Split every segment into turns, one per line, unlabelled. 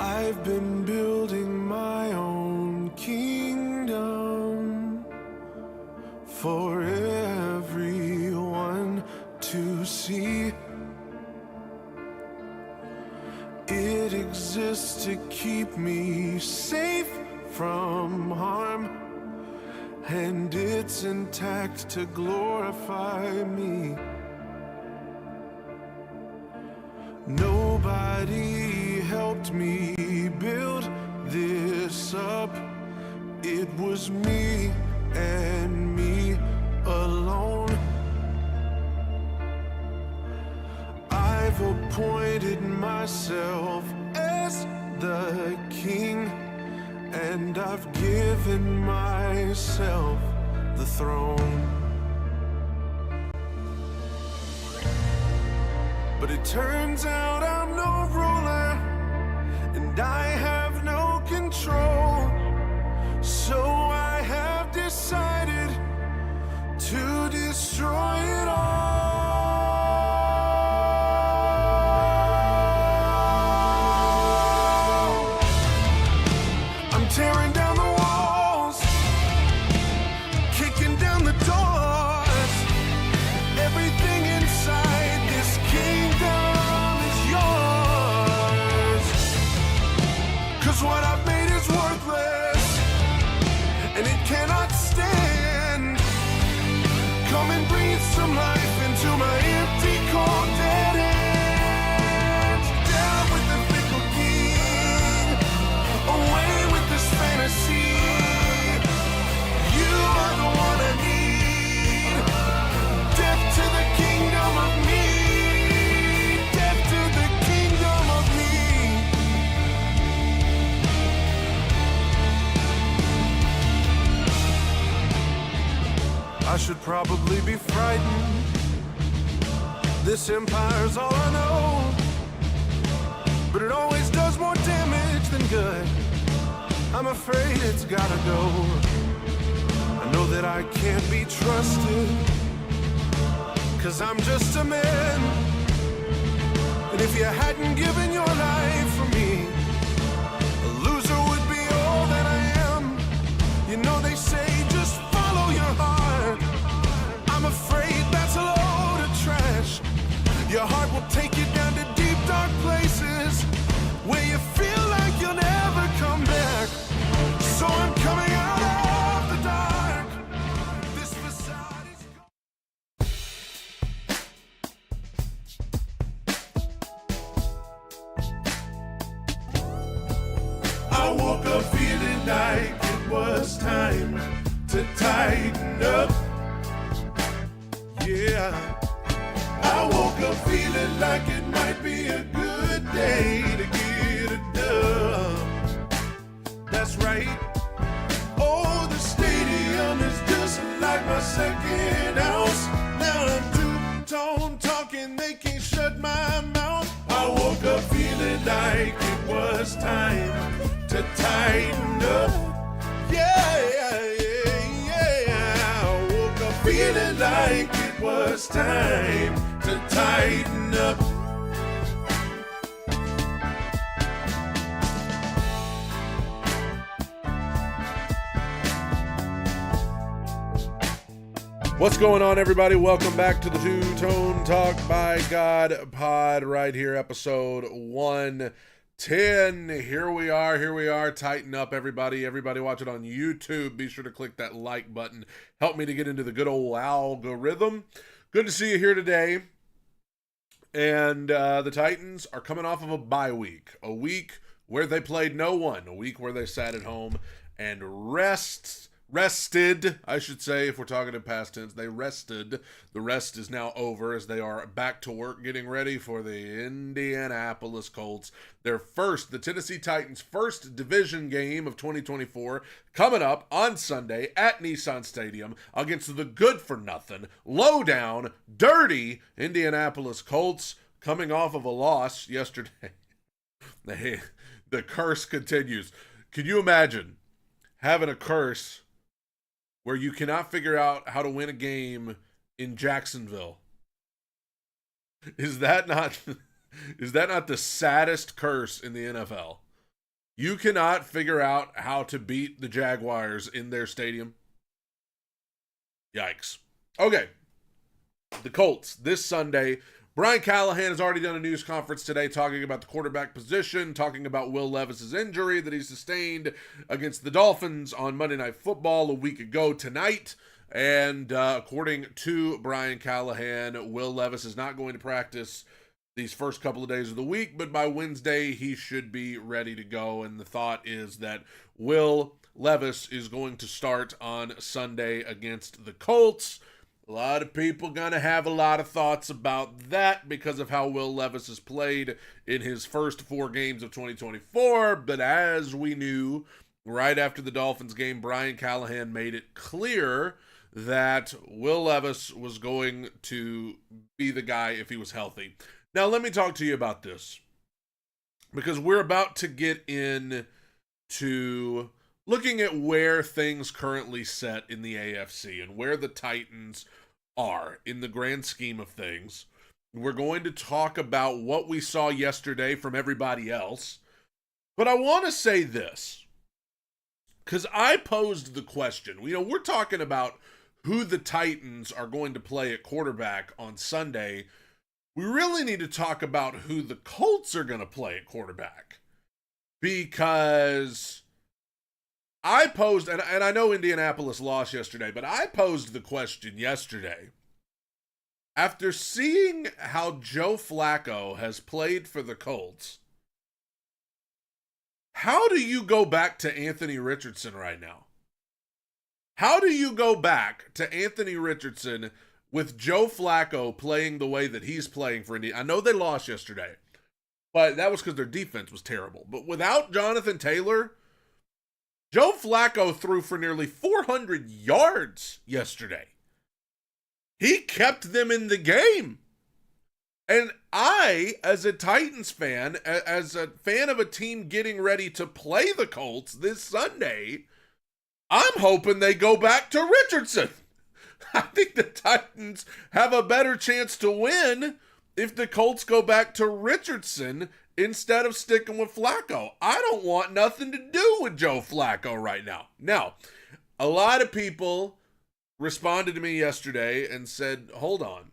I've been building my own kingdom for everyone to see. It exists to keep me safe from harm, and it's intact to glorify me. Nobody helped me build this up. It was me and me alone. I've appointed myself as the king, and I've given myself the throne. But it turns out I'm no ruler, and I have no control. So I have decided to destroy it all. I'm tearing down the walls, kicking down the doors. Everything inside this kingdom is yours. 'Cause what I've made is worthless, and it cannot stand. Come and breathe some life into my empty, cold, dead hands. Down with the fickle king, away with this fantasy. You are the one I need. Death to the kingdom of me. Death to the kingdom of me. I should probably be frightened. This empire's all I know, but it always does more damage than good. I'm afraid it's gotta go. I know that I can't be trusted, 'cause I'm just a man. And if you hadn't given your life for me, a loser would be all that I am. You know they say just follow your heart. I'm afraid that's a load of trash. Your heart will take you down to deep, dark places where you feel like you'll never come back. So I'm coming out of the dark. This facade is I woke up feeling like it was time to tighten up. Yeah, I woke up feeling like it might be a good day to get it done. That's right. Oh, the stadium is just like my second house. Now I'm two-tone talking, they can't shut my mouth. I woke up feeling like it was time to tighten up. Yeah. I woke up feeling like it was time to tighten up.
What's going on, everybody? Welcome back to the Two-Tone Talk by God pod right here, episode 110. Here we are. Tighten up, everybody. Everybody watch it on YouTube. Be sure to click that like button. Help me to get into the good old algorithm. Good to see you here today. And the Titans are coming off of a bye week. A week where they played no one. A week where they sat at home and rested, I should say, if we're talking in past tense. They rested. The rest is now over as they are back to work getting ready for the Indianapolis Colts. The Tennessee Titans' first division game of 2024 coming up on Sunday at Nissan Stadium against the good-for-nothing, low-down, dirty Indianapolis Colts coming off of a loss yesterday. The curse continues. Can you imagine having a curse where you cannot figure out how to win a game in Jacksonville? Is that not the saddest curse in the NFL? You cannot figure out how to beat the Jaguars in their stadium. Yikes. Okay. The Colts this Sunday. Brian Callahan has already done a news conference today talking about the quarterback position, talking about Will Levis's injury that he sustained against the Dolphins on Monday Night Football a week ago tonight. And according to Brian Callahan, Will Levis is not going to practice these first couple of days of the week, but by Wednesday he should be ready to go. And the thought is that Will Levis is going to start on Sunday against the Colts. A lot of people going to have a lot of thoughts about that because of how Will Levis has played in his first 4 games of 2024. But as we knew, right after the Dolphins game, Brian Callahan made it clear that Will Levis was going to be the guy if he was healthy. Now, let me talk to you about this because we're about to get into looking at where things currently set in the AFC and where the Titans are in the grand scheme of things. We're going to talk about what we saw yesterday from everybody else. But I want to say this because I posed the question. We're talking about who the Titans are going to play at quarterback on Sunday. We really need to talk about who the Colts are going to play at quarterback. Because I posed, and I know Indianapolis lost yesterday, but I posed the question yesterday. After seeing how Joe Flacco has played for the Colts, how do you go back to Anthony Richardson right now? How do you go back to Anthony Richardson with Joe Flacco playing the way that he's playing for Indy? I know they lost yesterday, but that was because their defense was terrible. But without Jonathan Taylor, Joe Flacco threw for nearly 400 yards yesterday. He kept them in the game. And I, as a Titans fan, as a fan of a team getting ready to play the Colts this Sunday, I'm hoping they go back to Richardson. I think the Titans have a better chance to win if the Colts go back to Richardson instead of sticking with Flacco. I don't want nothing to do with Joe Flacco right now. Now, a lot of people responded to me yesterday and said, hold on.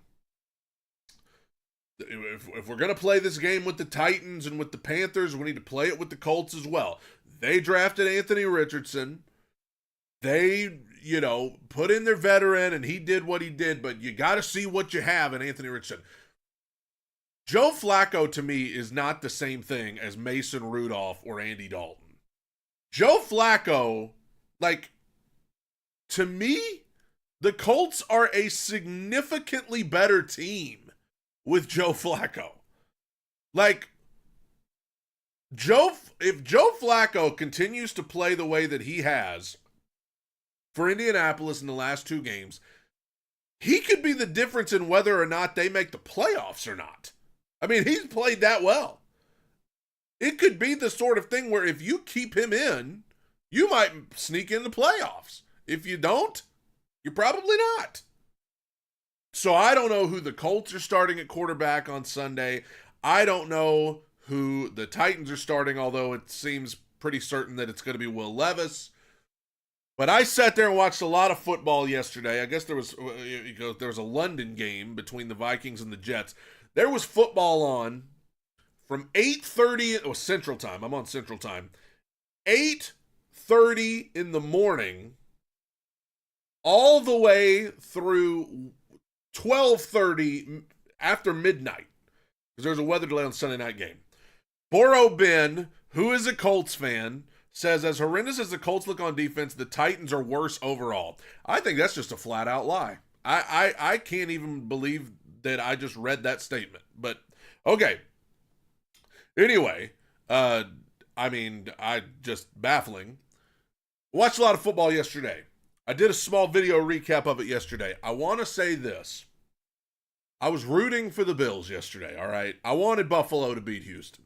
If we're going to play this game with the Titans and with the Panthers, we need to play it with the Colts as well. They drafted Anthony Richardson. They, put in their veteran, and he did what he did, but you got to see what you have in Anthony Richardson. Joe Flacco, to me, is not the same thing as Mason Rudolph or Andy Dalton. Joe Flacco, to me, the Colts are a significantly better team with Joe Flacco. If Joe Flacco continues to play the way that he has for Indianapolis in the last 2 games, he could be the difference in whether or not they make the playoffs or not. I mean, he's played that well. It could be the sort of thing where if you keep him in, you might sneak in the playoffs. If you don't, you're probably not. So I don't know who the Colts are starting at quarterback on Sunday. I don't know who the Titans are starting, although it seems pretty certain that it's going to be Will Levis. But I sat there and watched a lot of football yesterday. I guess there was a London game between the Vikings and the Jets. There was football on from 8:30, Central Time. I'm on Central Time. 8:30 in the morning all the way through 12:30 after midnight. Because there's a weather delay on Sunday night game. Boro Ben, who is a Colts fan, says, as horrendous as the Colts look on defense, the Titans are worse overall. I think that's just a flat-out lie. I can't even believe that I just read that statement. But, okay. Anyway, just baffling. Watched a lot of football yesterday. I did a small video recap of it yesterday. I want to say this. I was rooting for the Bills yesterday, all right? I wanted Buffalo to beat Houston.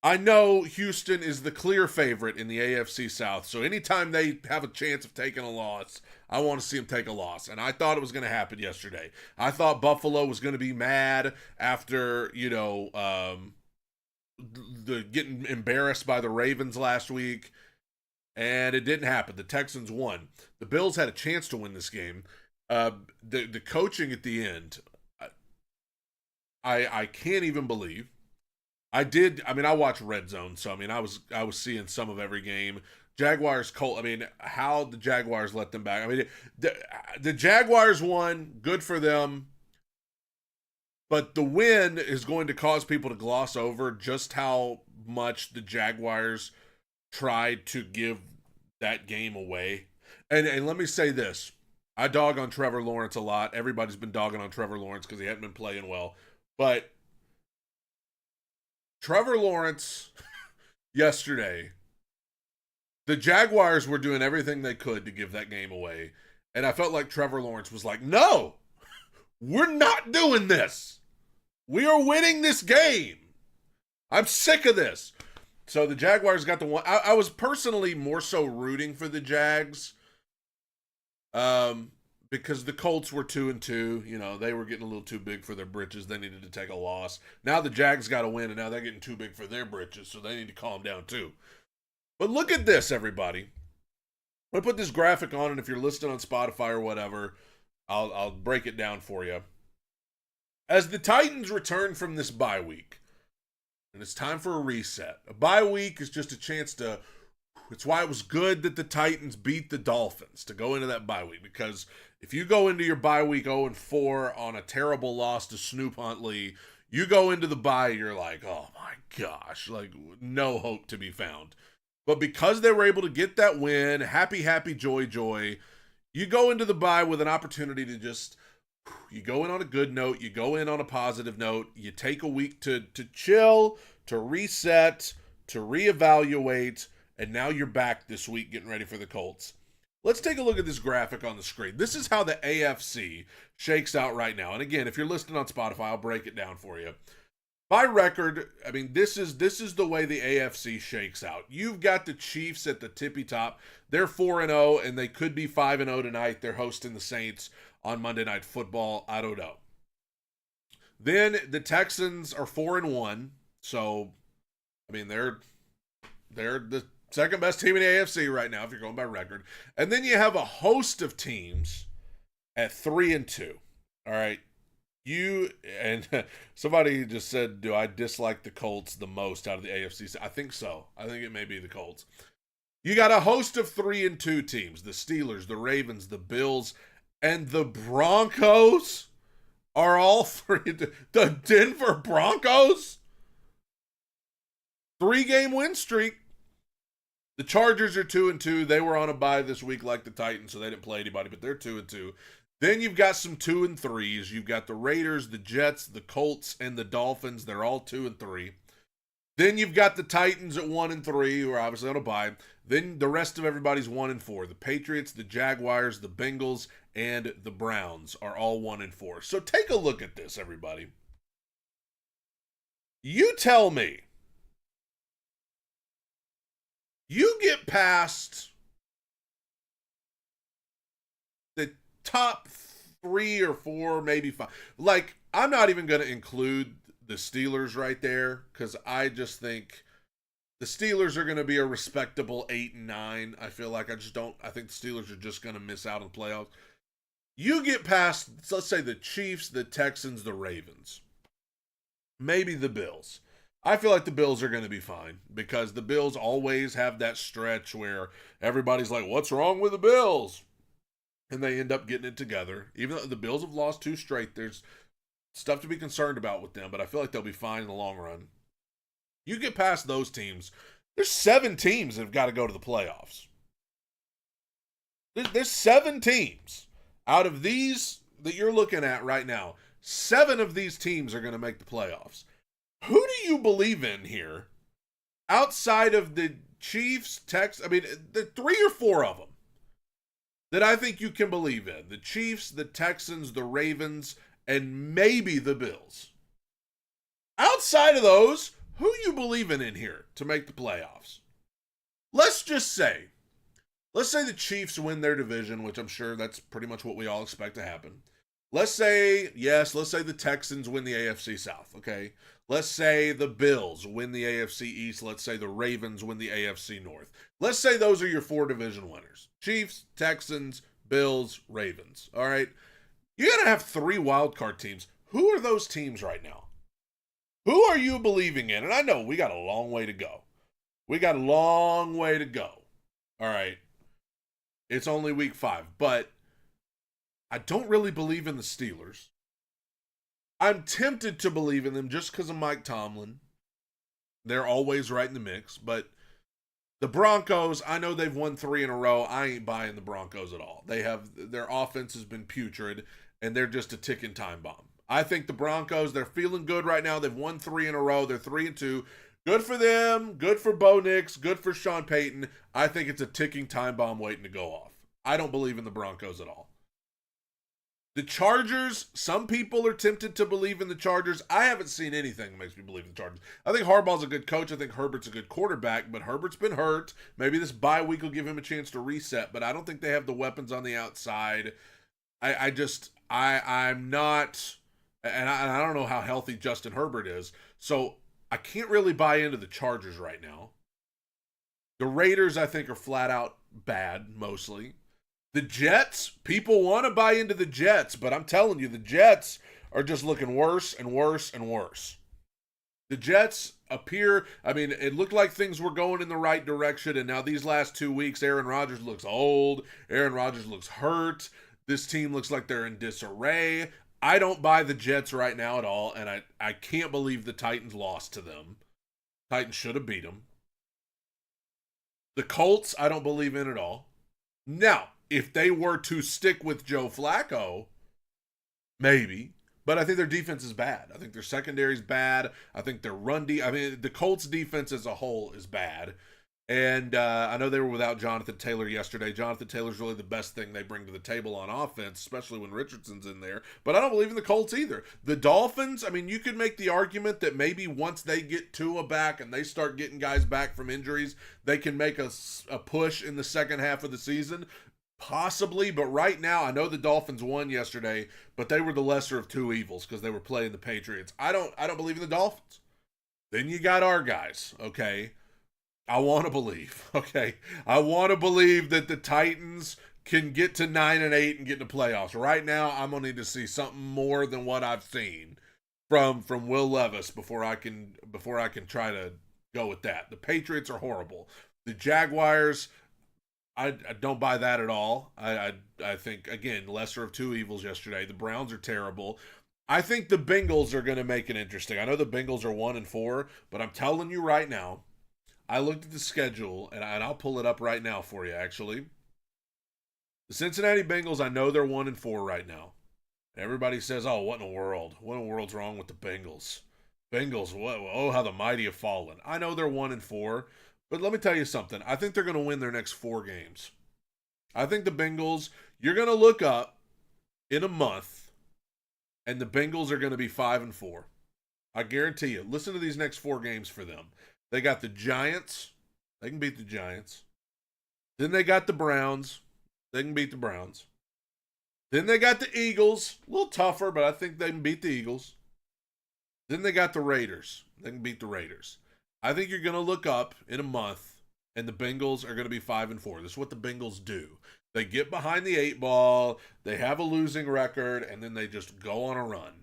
I know Houston is the clear favorite in the AFC South, so anytime they have a chance of taking a loss, I want to see them take a loss. And I thought it was going to happen yesterday. I thought Buffalo was going to be mad after, the getting embarrassed by the Ravens last week, and it didn't happen. The Texans won. The Bills had a chance to win this game. The coaching at the end, I can't even believe. I watched Red Zone, so I was seeing some of every game. Jaguars Colt. How the Jaguars let them back. The Jaguars won. Good for them. But the win is going to cause people to gloss over just how much the Jaguars tried to give that game away. And let me say this. I dog on Trevor Lawrence a lot. Everybody's been dogging on Trevor Lawrence because he hadn't been playing well. But Trevor Lawrence yesterday, the Jaguars were doing everything they could to give that game away. And I felt like Trevor Lawrence was like, no, we're not doing this. We are winning this game. I'm sick of this. So the Jaguars got the one. I was personally more so rooting for the Jags. Because the Colts were 2-2. You know, they were getting a little too big for their britches. They needed to take a loss. Now the Jags got to win, and now they're getting too big for their britches, so they need to calm down too. But look at this, everybody. I'm going to put this graphic on, and if you're listening on Spotify or whatever, I'll break it down for you. As the Titans return from this bye week, and it's time for a reset. A bye week is just a chance to... It's why it was good that the Titans beat the Dolphins to go into that bye week, because if you go into your bye week 0-4 on a terrible loss to Snoop Huntley, you go into the bye, you're like, oh my gosh, like no hope to be found. But because they were able to get that win, happy, joy, you go into the bye with an opportunity to just... You go in on a good note. You go in on a positive note. You take a week to chill, to reset, to reevaluate, and now you're back this week getting ready for the Colts. Let's take a look at this graphic on the screen. This is how the AFC shakes out right now. And again, if you're listening on Spotify, I'll break it down for you. By record, this is the way the AFC shakes out. You've got the Chiefs at the tippy top. They're 4-0, and they could be 5-0 tonight. They're hosting the Saints on Monday Night Football. I don't know. Then the Texans are 4-1. So, they're the second best team in the AFC right now, if you're going by record. And then you have a host of teams at 3-2. All right. Somebody just said, do I dislike the Colts the most out of the AFC? I think so. I think it may be the Colts. You got a host of 3-2 teams. The Steelers, the Ravens, the Bills, and the Broncos are all 3-2. The Denver Broncos? 3-game win streak. The Chargers are 2-2. They were on a bye this week like the Titans, so they didn't play anybody, but they're 2-2. Then you've got some 2-3s. You've got the Raiders, the Jets, the Colts, and the Dolphins. They're all 2-3. Then you've got the Titans at 1-3, who are obviously on a bye. Then the rest of everybody's 1-4. The Patriots, the Jaguars, the Bengals, and the Browns are all 1-4. So take a look at this, everybody. You tell me. You get past the top 3 or 4, maybe 5. Like, I'm not even going to include the Steelers right there, because I just think the Steelers are going to be a respectable 8-9. I feel like I think the Steelers are just going to miss out on the playoffs. You get past, let's say, the Chiefs, the Texans, the Ravens, maybe the Bills. I feel like the Bills are going to be fine, because the Bills always have that stretch where everybody's like, what's wrong with the Bills? And they end up getting it together. Even though the Bills have lost 2 straight, there's stuff to be concerned about with them, but I feel like they'll be fine in the long run. You get past those teams, there's 7 teams that have got to go to the playoffs. There's 7 teams. Out of these that you're looking at right now, 7 of these teams are going to make the playoffs. Who do you believe in here outside of the Chiefs, the 3 or 4 of them that I think you can believe in? The Chiefs, the Texans, the Ravens, and maybe the Bills. Outside of those, who you believe in here to make the playoffs? Let's say the Chiefs win their division, which I'm sure that's pretty much what we all expect to happen. Let's say the Texans win the AFC South, okay? Let's say the Bills win the AFC East. Let's say the Ravens win the AFC North. Let's say those are your 4 division winners. Chiefs, Texans, Bills, Ravens. All right. You're going to have 3 wild card teams. Who are those teams right now? Who are you believing in? And I know we got a long way to go. We got a long way to go. All right. It's only week 5, but I don't really believe in the Steelers. I'm tempted to believe in them just because of Mike Tomlin. They're always right in the mix, but the Broncos, I know they've won 3 in a row. I ain't buying the Broncos at all. Their offense has been putrid, and they're just a ticking time bomb. I think the Broncos, they're feeling good right now. They've won 3 in a row. They're 3-2. Good for them. Good for Bo Nix. Good for Sean Payton. I think it's a ticking time bomb waiting to go off. I don't believe in the Broncos at all. The Chargers, some people are tempted to believe in the Chargers. I haven't seen anything that makes me believe in the Chargers. I think Harbaugh's a good coach. I think Herbert's a good quarterback, but Herbert's been hurt. Maybe this bye week will give him a chance to reset, but I don't think they have the weapons on the outside. I'm not, and I don't know how healthy Justin Herbert is, so I can't really buy into the Chargers right now. The Raiders, I think, are flat out bad, mostly. The Jets, people want to buy into the Jets, but I'm telling you, the Jets are just looking worse and worse and worse. The Jets appear, it looked like things were going in the right direction, and now these last 2 weeks, Aaron Rodgers looks old. Aaron Rodgers looks hurt. This team looks like they're in disarray. I don't buy the Jets right now at all, and I can't believe the Titans lost to them. Titans should have beat them. The Colts, I don't believe in at all. Now, if they were to stick with Joe Flacco, maybe. But I think their defense is bad. I think their secondary is bad. I think their the Colts defense as a whole is bad. And I know they were without Jonathan Taylor yesterday. Jonathan Taylor's really the best thing they bring to the table on offense, especially when Richardson's in there. But I don't believe in the Colts either. The Dolphins, you could make the argument that maybe once they get Tua back and they start getting guys back from injuries, they can make a push in the second half of the season. Possibly, but right now, I know the Dolphins won yesterday, but they were the lesser of 2 evils because they were playing the Patriots. I don't believe in the Dolphins. Then you got our guys, okay? I want to believe, okay? I want to believe that the Titans can get to 9-8 and get into playoffs. Right now, I'm going to need to see something more than what I've seen from Will Levis before I can try to go with that. The Patriots are horrible. The Jaguars, I don't buy that at all. I think, again, lesser of 2 evils yesterday. The Browns are terrible. I think the Bengals are going to make it interesting. I know the Bengals are 1-4, but I'm telling you right now, I looked at the schedule, and I'll pull it up right now for you, actually. The Cincinnati Bengals, I know they're 1-4 right now. Everybody says, oh, what in the world? What in the world's wrong with the Bengals? Bengals, oh, how the mighty have fallen. I know they're 1-4, but let me tell you something. I think they're going to win their next 4 games. I think the Bengals, you're going to look up in a month, and the Bengals are going to be 5-4. I guarantee you. Listen to these next 4 games for them. They got the Giants. They can beat the Giants. Then they got the Browns. They can beat the Browns. Then they got the Eagles. A little tougher, but I think they can beat the Eagles. Then they got the Raiders. They can beat the Raiders. I think you're going to look up in a month, and the Bengals are going to be 5-4. This is what the Bengals do. They get behind the 8 ball, they have a losing record, and then they just go on a run.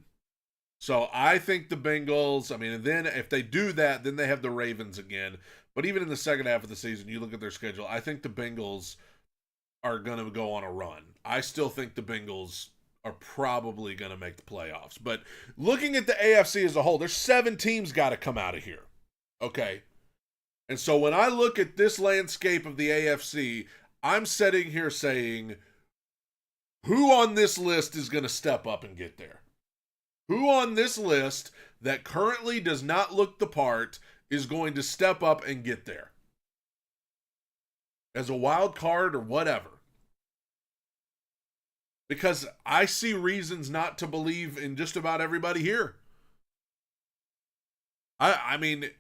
So I think the Bengals, and then if they do that, then they have the Ravens again. But even in the second half of the season, you look at their schedule, I think the Bengals are going to go on a run. I still think the Bengals are probably going to make the playoffs. But looking at the AFC as a whole, there's 7 teams got to come out of here. Okay? And so when I look at this landscape of the AFC, I'm sitting here saying, who on this list is going to step up and get there? Who on this list that currently does not look the part is going to step up and get there? As a wild card or whatever. Because I see reasons not to believe in just about everybody here. I mean,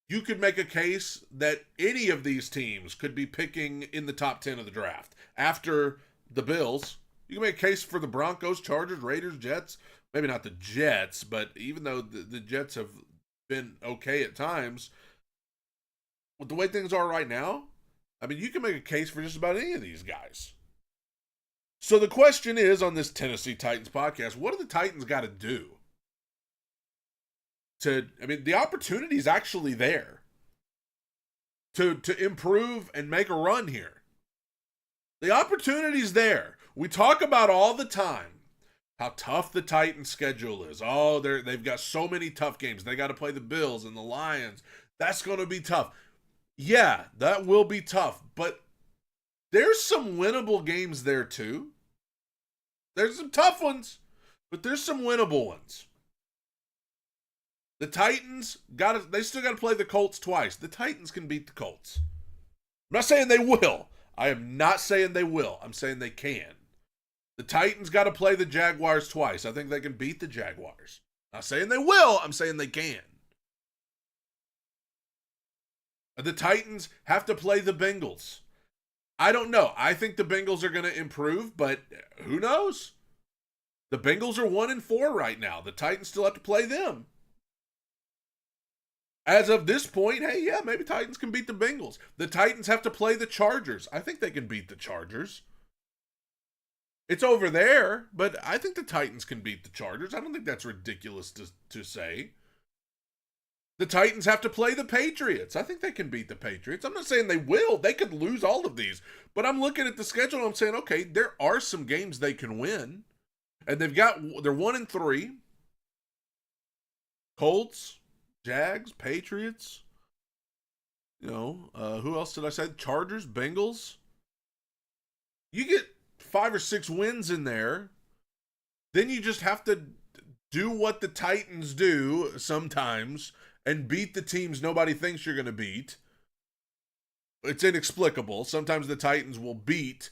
you could make a case that any of these teams could be picking in the top 10 of the draft. After the Bills, you can make a case for the Broncos, Chargers, Raiders, Jets. Maybe not the Jets, but even though the Jets have been okay at times. With the way things are right now, I mean, you can make a case for just about any of these guys. So the question is, on this Tennessee Titans podcast, what do the Titans got to do? The opportunity is actually there to improve and make a run here. The opportunity's there. We talk about all the time how tough the Titans' schedule is. Oh, they've got so many tough games. They got to play the Bills and the Lions. That's going to be tough. Yeah, that will be tough, but there's some winnable games there too. There's some tough ones, but there's some winnable ones. The Titans they still got to play the Colts twice. The Titans can beat the Colts. I'm not saying they will. I am not saying they will. I'm saying they can. The Titans got to play the Jaguars twice. I think they can beat the Jaguars. I'm not saying they will. I'm saying they can. The Titans have to play the Bengals. I don't know. I think the Bengals are going to improve, but who knows? The Bengals are 1-4 right now. The Titans still have to play them. As of this point, hey, yeah, maybe Titans can beat the Bengals. The Titans have to play the Chargers. I think they can beat the Chargers. It's over there, but I think the Titans can beat the Chargers. I don't think that's ridiculous to say. The Titans have to play the Patriots. I think they can beat the Patriots. I'm not saying they will. They could lose all of these. But I'm looking at the schedule and I'm saying, okay, there are some games they can win. And they're 1-3. Colts, Jags, Patriots. Who else did I say? Chargers, Bengals. You get 5 or 6 wins in there. Then you just have to do what the Titans do sometimes and beat the teams nobody thinks you're going to beat. It's inexplicable. Sometimes the Titans will beat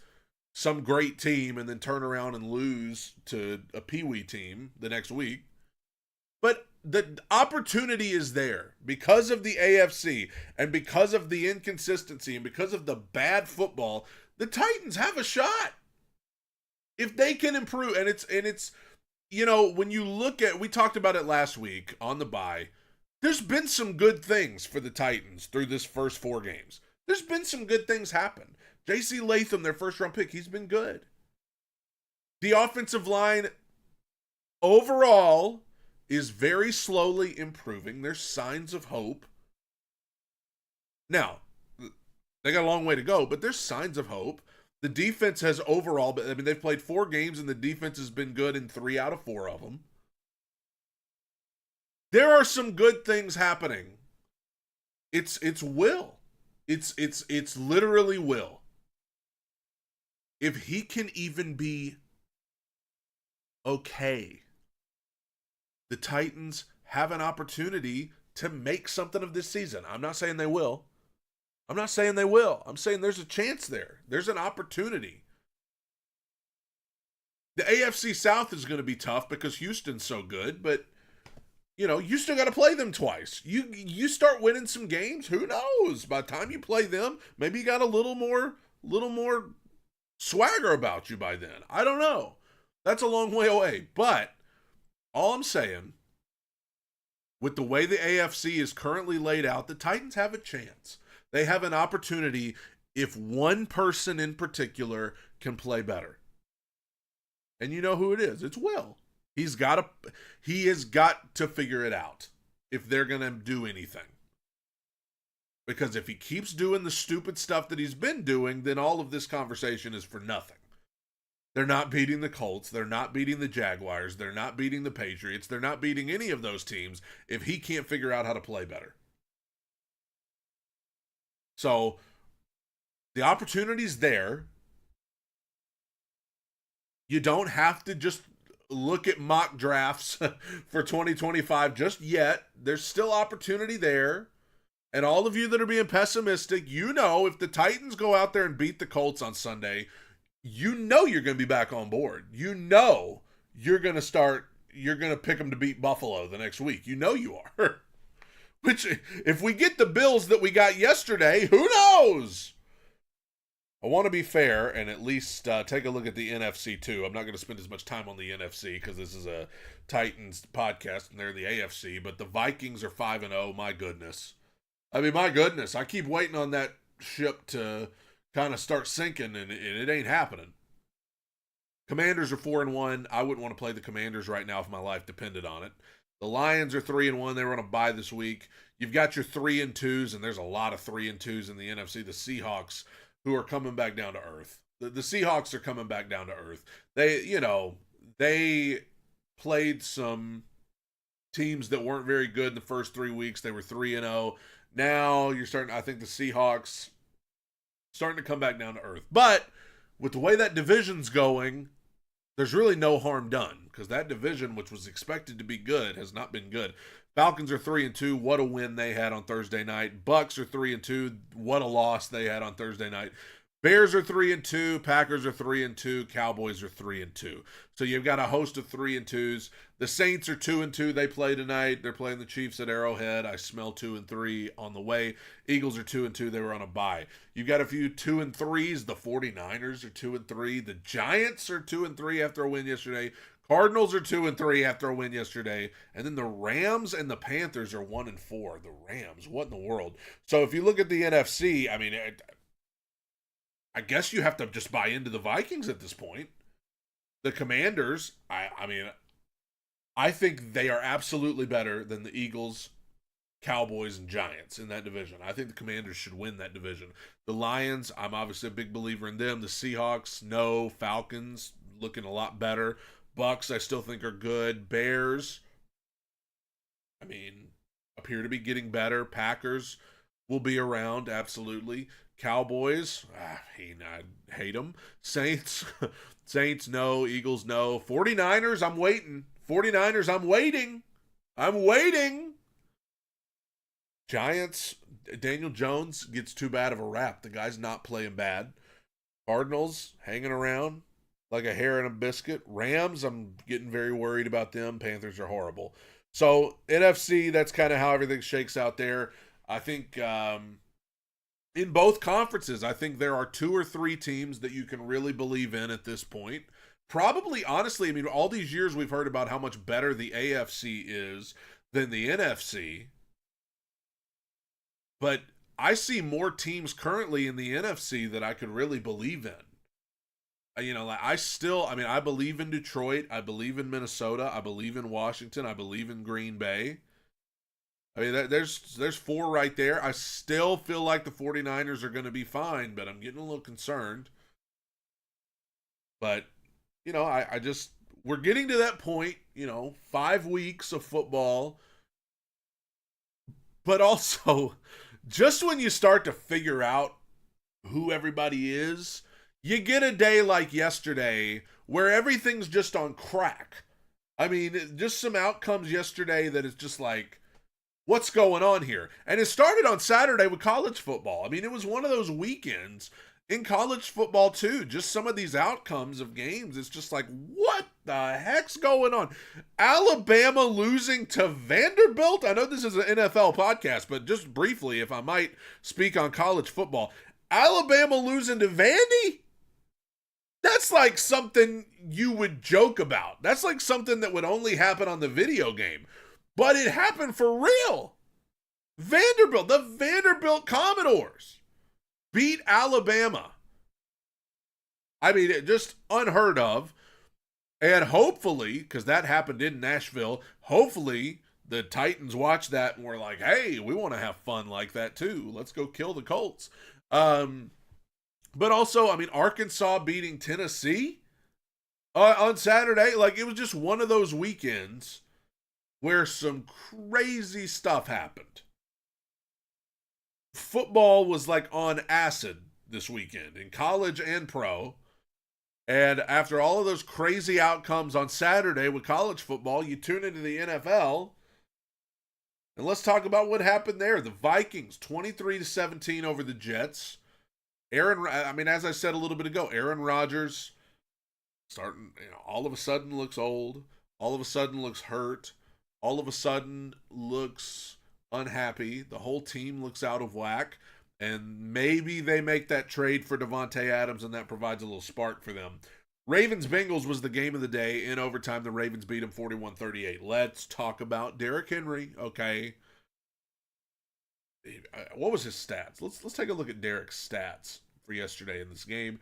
some great team and then turn around and lose to a peewee team the next week. But the opportunity is there because of the AFC and because of the inconsistency and because of the bad football. The Titans have a shot if they can improve. And it's when you look at, we talked about it last week on the bye. There's been some good things for the Titans through this first 4 games. There's been some good things happen. J.C. Latham, their first-round pick, he's been good. The offensive line overall is very slowly improving. There's signs of hope. Now, they got a long way to go, but there's signs of hope. The defense has overall, they've played 4 games, and the defense has been good in 3 out of 4 of them. There are some good things happening. It's will. It's literally will. If he can even be okay, the Titans have an opportunity to make something of this season. I'm not saying they will. I'm saying there's a chance there. There's an opportunity. The AFC South is going to be tough because Houston's so good, but you still got to play them twice. You start winning some games, who knows? By the time you play them, maybe you got a little more swagger about you by then. I don't know. That's a long way away. But all I'm saying, with the way the AFC is currently laid out, the Titans have a chance. They have an opportunity if one person in particular can play better. And you know who it is. It's Will. He has got to figure it out if they're going to do anything. Because if he keeps doing the stupid stuff that he's been doing, then all of this conversation is for nothing. They're not beating the Colts. They're not beating the Jaguars. They're not beating the Patriots. They're not beating any of those teams if he can't figure out how to play better. So the opportunity's there. You don't have to just look at mock drafts for 2025 just yet. There's still opportunity there. And all of you that are being pessimistic, if the Titans go out there and beat the Colts on Sunday, you're going to be back on board. You're going to pick them to beat Buffalo the next week. You are. Which, if we get the Bills that we got yesterday, who knows? I want to be fair and at least take a look at the NFC too. I'm not going to spend as much time on the NFC because this is a Titans podcast and they're the AFC. But the Vikings are 5-0. My goodness. I mean, my goodness. I keep waiting on that ship to kind of start sinking, and it ain't happening. Commanders are 4-1. I wouldn't want to play the Commanders right now if my life depended on it. The Lions are 3-1. They were on a bye this week. You've got your 3-2s, and there's a lot of 3-2s in the NFC. The Seahawks, who are coming back down to earth. The Seahawks are coming back down to earth. They played some teams that weren't very good in the first 3 weeks. They were 3-0. Now I think the Seahawks starting to come back down to earth. But with the way that division's going, there's really no harm done because that division, which was expected to be good, has not been good. Falcons are 3-2. What a win they had on Thursday night. Bucks are 3-2. What a loss they had on Thursday night. Bears are 3-2. Packers are 3-2. Cowboys are 3-2. So you've got a host of 3-2s. The Saints are 2-2. They play tonight. They're playing the Chiefs at Arrowhead. I smell 2-3 on the way. Eagles are 2-2. They were on a bye. You've got a few 2-3s. The 49ers are 2-3. The Giants are 2-3 after a win yesterday. Cardinals are 2-3 after a win yesterday. And then the Rams and the Panthers are 1-4. The Rams, what in the world? So if you look at the NFC, I mean, I guess you have to just buy into the Vikings at this point. The Commanders, I think they are absolutely better than the Eagles, Cowboys, and Giants in that division. I think the Commanders should win that division. The Lions, I'm obviously a big believer in them. The Seahawks, no. Falcons, looking a lot better. Bucks, I still think are good. Bears, appear to be getting better. Packers will be around, absolutely. Cowboys, I hate them. Saints, no. Eagles, no. 49ers, I'm waiting. 49ers, I'm waiting. Giants, Daniel Jones gets too bad of a rap. The guy's not playing bad. Cardinals, hanging around like a hair in a biscuit. Rams, I'm getting very worried about them. Panthers are horrible. So, NFC, that's kind of how everything shakes out there. I think in both conferences, I think there are 2 or 3 teams that you can really believe in at this point. Probably, honestly, all these years we've heard about how much better the AFC is than the NFC. But I see more teams currently in the NFC that I could really believe in. I believe in Detroit. I believe in Minnesota. I believe in Washington. I believe in Green Bay. There's 4 right there. I still feel like the 49ers are going to be fine, but I'm getting a little concerned. But, we're getting to that point, 5 weeks of football. But also, just when you start to figure out who everybody is, you get a day like yesterday where everything's just on crack. Just some outcomes yesterday that is just like, what's going on here? And it started on Saturday with college football. It was one of those weekends in college football too. Just some of these outcomes of games. It's just like, what the heck's going on? Alabama losing to Vanderbilt? I know this is an NFL podcast, but just briefly, if I might speak on college football. Alabama losing to Vandy? That's like something you would joke about. That's like something that would only happen on the video game. But it happened for real. The Vanderbilt Commodores beat Alabama. Just unheard of. And hopefully, because that happened in Nashville, hopefully the Titans watch that and were like, hey, we want to have fun like that too. Let's go kill the Colts. But also, Arkansas beating Tennessee on Saturday. It was just one of those weekends where some crazy stuff happened. Football was like on acid this weekend in college and pro. And after all of those crazy outcomes on Saturday with college football, you tune into the NFL. And let's talk about what happened there. The Vikings, 23-17 over the Jets. As I said a little bit ago, Aaron Rodgers starting, all of a sudden looks old. All of a sudden looks hurt. All of a sudden looks unhappy. The whole team looks out of whack. And maybe they make that trade for Devontae Adams, and that provides a little spark for them. Ravens-Bengals was the game of the day. In overtime, the Ravens beat them 41-38. Let's talk about Derrick Henry, okay? What was his stats? Let's take a look at Derrick's stats for yesterday in this game.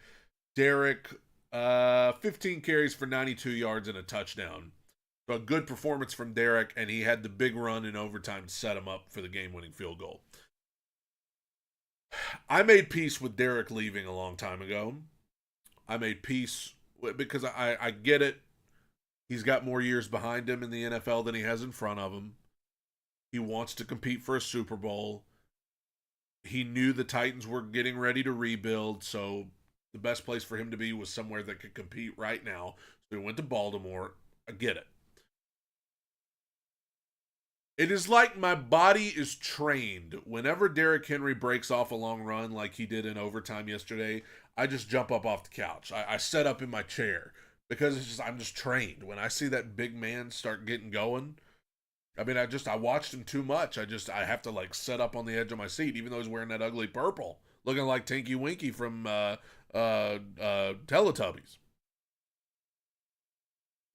Derrick, 15 carries for 92 yards and a touchdown. So a good performance from Derrick, and he had the big run in overtime to set him up for the game-winning field goal. I made peace with Derrick leaving a long time ago. I made peace because I get it. He's got more years behind him in the NFL than he has in front of him. He wants to compete for a Super Bowl. He knew the Titans were getting ready to rebuild, so the best place for him to be was somewhere that could compete right now. So he went to Baltimore. I get it. It is like my body is trained. Whenever Derrick Henry breaks off a long run like he did in overtime yesterday, I just jump up off the couch. I set up in my chair because I'm just trained. When I see that big man start getting going, I mean, I watched him too much. I have to like set up on the edge of my seat, even though he's wearing that ugly purple, looking like Tinky Winky from Teletubbies.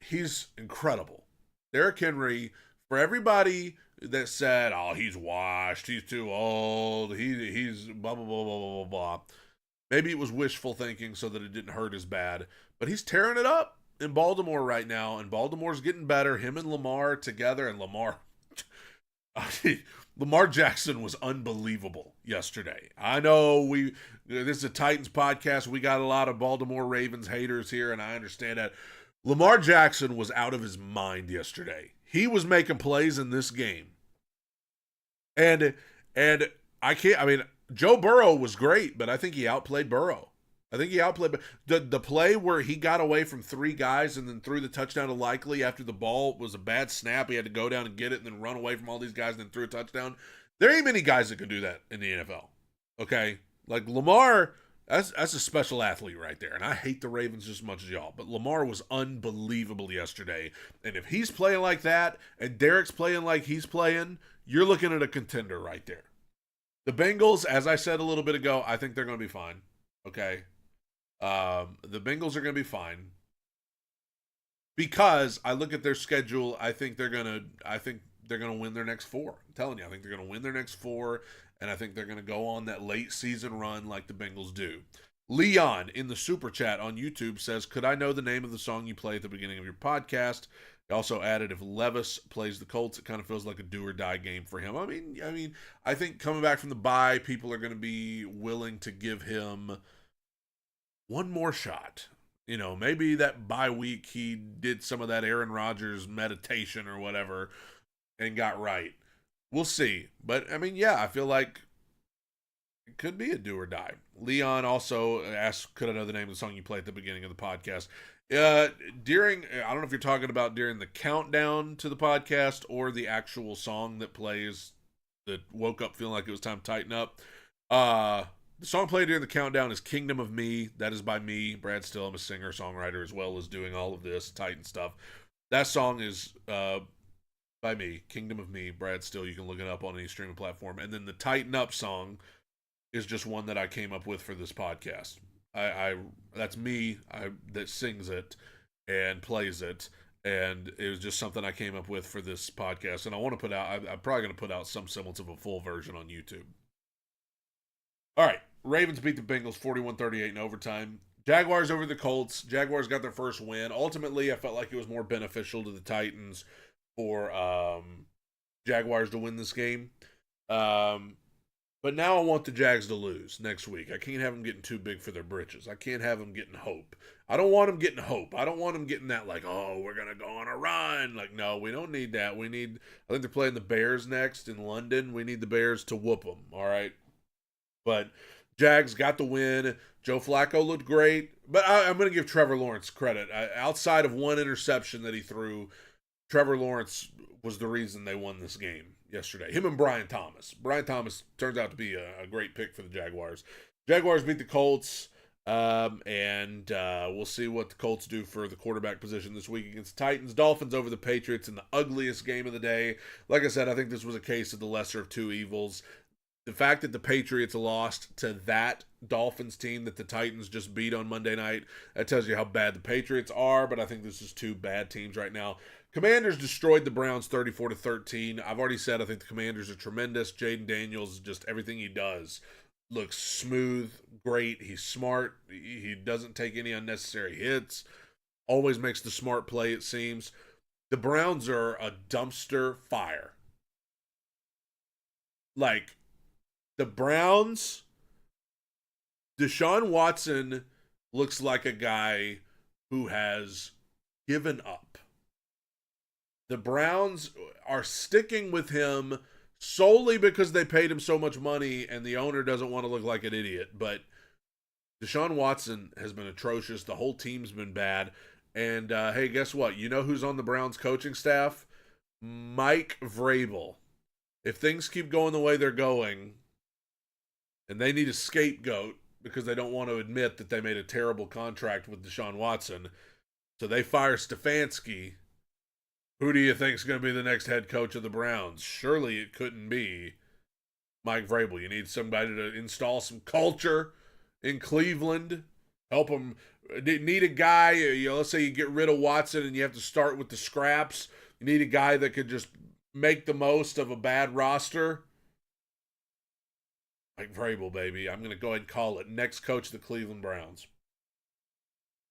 He's incredible. Derrick Henry, for everybody that said, "Oh, he's washed, he's too old, he's blah blah blah blah blah blah," maybe it was wishful thinking so that it didn't hurt as bad. But he's tearing it up in Baltimore right now, and Baltimore's getting better. Him and Lamar together, and Lamar Jackson was unbelievable yesterday. I know this is a Titans podcast. We got a lot of Baltimore Ravens haters here, and I understand that. Lamar Jackson was out of his mind yesterday. He was making plays in this game. And Joe Burrow was great, but I think he outplayed Burrow. I think he outplayed the play where he got away from three guys and then threw the touchdown to Likely after the ball was a bad snap. He had to go down and get it and then run away from all these guys and then threw a touchdown. There ain't many guys that can do that in the NFL. Okay? Like Lamar, that's a special athlete right there. And I hate the Ravens just as much as y'all. But Lamar was unbelievable yesterday. And if he's playing like that and Derrick's playing like he's playing, you're looking at a contender right there. The Bengals, as I said a little bit ago, I think they're going to be fine. Okay? The Bengals are going to be fine. Because I look at their schedule, I think they're going to win their next four. I'm telling you, I think they're going to win their next four. And I think they're going to go on that late season run like the Bengals do. Leon in the super chat on YouTube says, "Could I know the name of the song you play at the beginning of your podcast?" He also added, "If Levis plays the Colts, it kind of feels like a do or die game for him." I mean, I think coming back from the bye, people are going to be willing to give him one more shot. You know, maybe that bye week he did some of that Aaron Rodgers meditation or whatever and got right. We'll see. But, I mean, yeah, I feel like it could be a do or die. Leon also asked, "Could I know the name of the song you play at the beginning of the podcast?" I don't know if you're talking about during the countdown to the podcast or the actual song that plays that woke up feeling like it was time to tighten up. The song played during the countdown is Kingdom of Me. That is by me, Brad Still. I'm a singer, songwriter, as well as doing all of this Titan stuff. That song is by me, Kingdom of Me, Brad Still. You can look it up on any streaming platform. And then the Tighten Up song is just one that I came up with for this podcast. That's me that sings it and plays it, and it was just something I came up with for this podcast. And I want to put out. I'm probably going to put out some semblance of a full version on YouTube. All right, Ravens beat the Bengals 41-38 in overtime. Jaguars over the Colts. Jaguars got their first win. Ultimately, I felt like it was more beneficial to the Titans for Jaguars to win this game. But now I want the Jags to lose next week. I can't have them getting too big for their britches. I can't have them getting hope. I don't want them getting hope. I don't want them getting that like, "Oh, we're going to go on a run." Like, no, we don't need that. I think they're playing the Bears next in London. We need the Bears to whoop them, all right? But Jags got the win. Joe Flacco looked great. But I'm going to give Trevor Lawrence credit. Outside of one interception that he threw, Trevor Lawrence was the reason they won this game yesterday. Him and Brian Thomas. Brian Thomas turns out to be a great pick for the Jaguars. Jaguars beat the Colts, and we'll see what the Colts do for the quarterback position this week against the Titans. Dolphins over the Patriots in the ugliest game of the day. Like I said, I think this was a case of the lesser of two evils. the fact that the Patriots lost to that Dolphins team that the Titans just beat on Monday night, that tells you how bad the Patriots are, but I think this is two bad teams right now. Commanders destroyed the Browns 34-13. I've already said I think the Commanders are tremendous. Jaden Daniels, just everything he does looks smooth, great. He's smart. He doesn't take any unnecessary hits. Always makes the smart play, it seems. The Browns are a dumpster fire. Like, the Browns, Deshaun Watson looks like a guy who has given up. The Browns are sticking with him solely because they paid him so much money and the owner doesn't want to look like an idiot. But Deshaun Watson has been atrocious. The whole team's been bad. And, hey, guess what? You know who's on the Browns coaching staff? Mike Vrabel. If things keep going the way they're going, and they need a scapegoat because they don't want to admit that they made a terrible contract with Deshaun Watson, so they fire Stefanski, who do you think is going to be the next head coach of the Browns? Surely it couldn't be Mike Vrabel. You need somebody to install some culture in Cleveland, help them. Need a guy, let's say you get rid of Watson and you have to start with the scraps. You need a guy that could just make the most of a bad roster. Mike Vrabel, baby. I'm going to go ahead and call it. Next coach of the Cleveland Browns.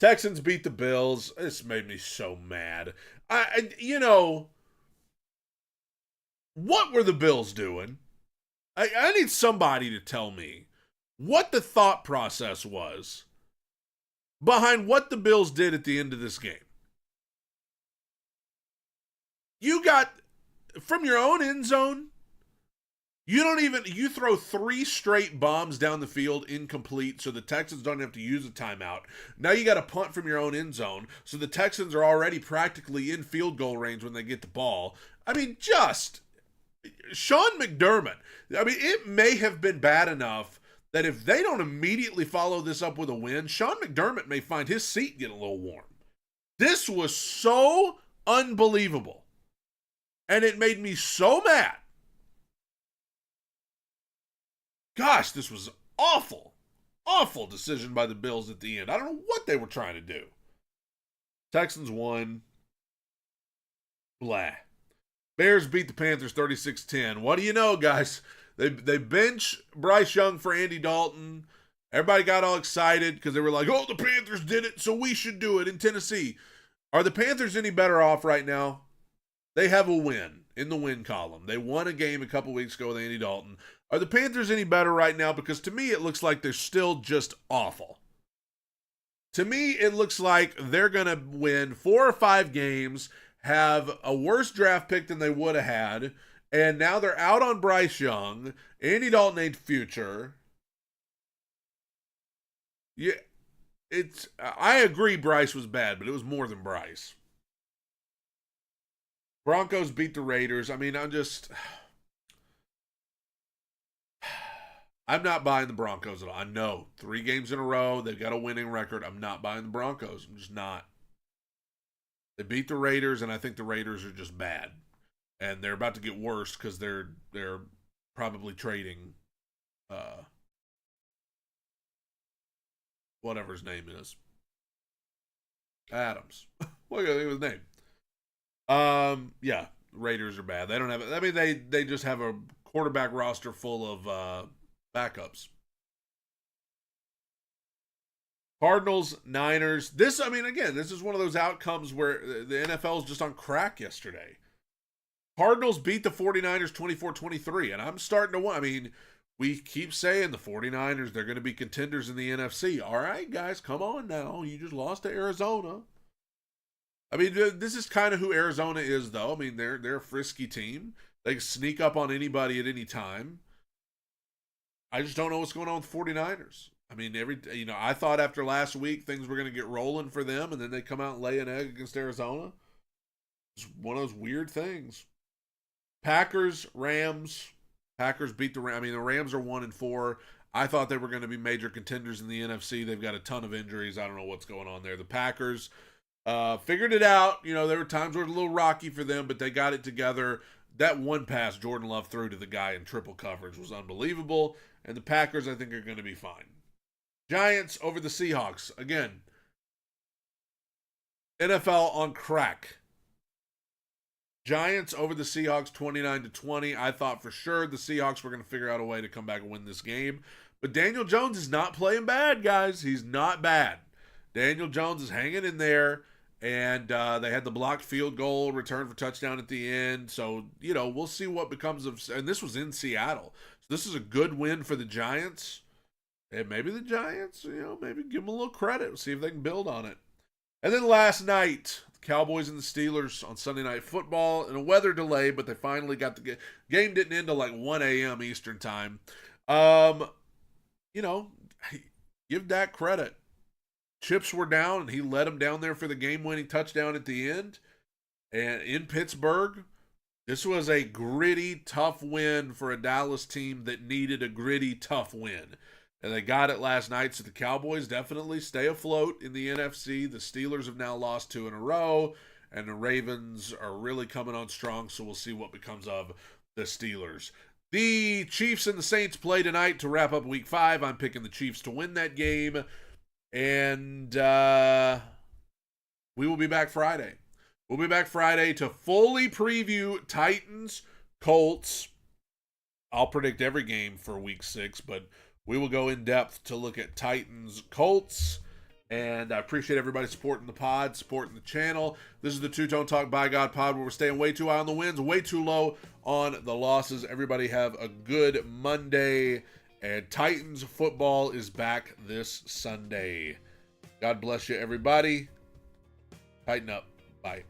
Texans beat the Bills. This made me so mad. What were the Bills doing? I need somebody to tell me what the thought process was behind what the Bills did at the end of this game. You got, from your own end zone, you throw 3 straight bombs down the field incomplete so the Texans don't have to use a timeout. Now you got a punt from your own end zone so the Texans are already practically in field goal range when they get the ball. I mean, just Sean McDermott. I mean, it may have been bad enough that if they don't immediately follow this up with a win, Sean McDermott may find his seat getting a little warm. This was so unbelievable. And it made me so mad. Gosh, this was awful. Awful decision by the Bills at the end. I don't know what they were trying to do. Texans won. Blah. Bears beat the Panthers 36-10. What do you know, guys? They bench Bryce Young for Andy Dalton. Everybody got all excited because they were like, oh, the Panthers did it, so we should do it in Tennessee. Are the Panthers any better off right now? They have a win in the win column. They won a game a couple weeks ago with Andy Dalton. Are the Panthers any better right now? Because to me, it looks like they're still just awful. To me, it looks like they're going to win 4 or 5 games, have a worse draft pick than they would have had, and now they're out on Bryce Young. Andy Dalton ain't future. Yeah, I agree Bryce was bad, but it was more than Bryce. Broncos beat the Raiders. I mean, I'm not buying the Broncos at all. I know 3 games in a row, they've got a winning record. I'm not buying the Broncos. I'm just not. They beat the Raiders, and I think the Raiders are just bad. And they're about to get worse because they're probably trading whatever his name is. Adams. What was his name? Yeah, Raiders are bad. They don't have. I mean, they just have a quarterback roster full of backups. Cardinals, Niners. This is one of those outcomes where the NFL is just on crack yesterday. Cardinals beat the 49ers 24-23, and I'm starting to want. I mean, we keep saying the 49ers, they're going to be contenders in the NFC. All right, guys, come on now. You just lost to Arizona. I mean, this is kind of who Arizona is, though. I mean, they're a frisky team. They can sneak up on anybody at any time. I just don't know what's going on with the 49ers. I mean, I thought after last week things were going to get rolling for them, and then they come out and lay an egg against Arizona. It's one of those weird things. Packers, Rams. Packers beat the Rams. I mean, the Rams are 1-4. I thought they were going to be major contenders in the NFC. They've got a ton of injuries. I don't know what's going on there. The Packers figured it out. There were times where it was a little rocky for them, but they got it together. that one pass Jordan Love threw to the guy in triple coverage was unbelievable. And the Packers, I think, are going to be fine. Giants over the Seahawks. Again, NFL on crack. Giants over the Seahawks 29-20. I thought for sure the Seahawks were going to figure out a way to come back and win this game. But Daniel Jones is not playing bad, guys. He's not bad. Daniel Jones is hanging in there. And they had the blocked field goal, return for touchdown at the end. So, we'll see what becomes of... And this was in Seattle. So this is a good win for the Giants. And maybe the Giants, maybe give them a little credit. See if they can build on it. And then last night, the Cowboys and the Steelers on Sunday Night Football in a weather delay, but they finally got the game. Didn't end till like 1 a.m. Eastern time. Give Dak credit. Chips were down, and he led them down there for the game-winning touchdown at the end. And in Pittsburgh, this was a gritty, tough win for a Dallas team that needed a gritty, tough win. And they got it last night, so the Cowboys definitely stay afloat in the NFC. The Steelers have now lost 2 in a row, and the Ravens are really coming on strong, so we'll see what becomes of the Steelers. The Chiefs and the Saints play tonight to wrap up Week 5. I'm picking the Chiefs to win that game. And we will be back Friday. We'll be back Friday to fully preview Titans, Colts. I'll predict every game for Week 6, but we will go in depth to look at Titans, Colts, and I appreciate everybody supporting the pod, supporting the channel. This is the Two Tone Talk by God pod, where we're staying way too high on the wins, way too low on the losses. Everybody have a good Monday, and Titans football is back this Sunday. God bless you, everybody. Tighten up. Bye.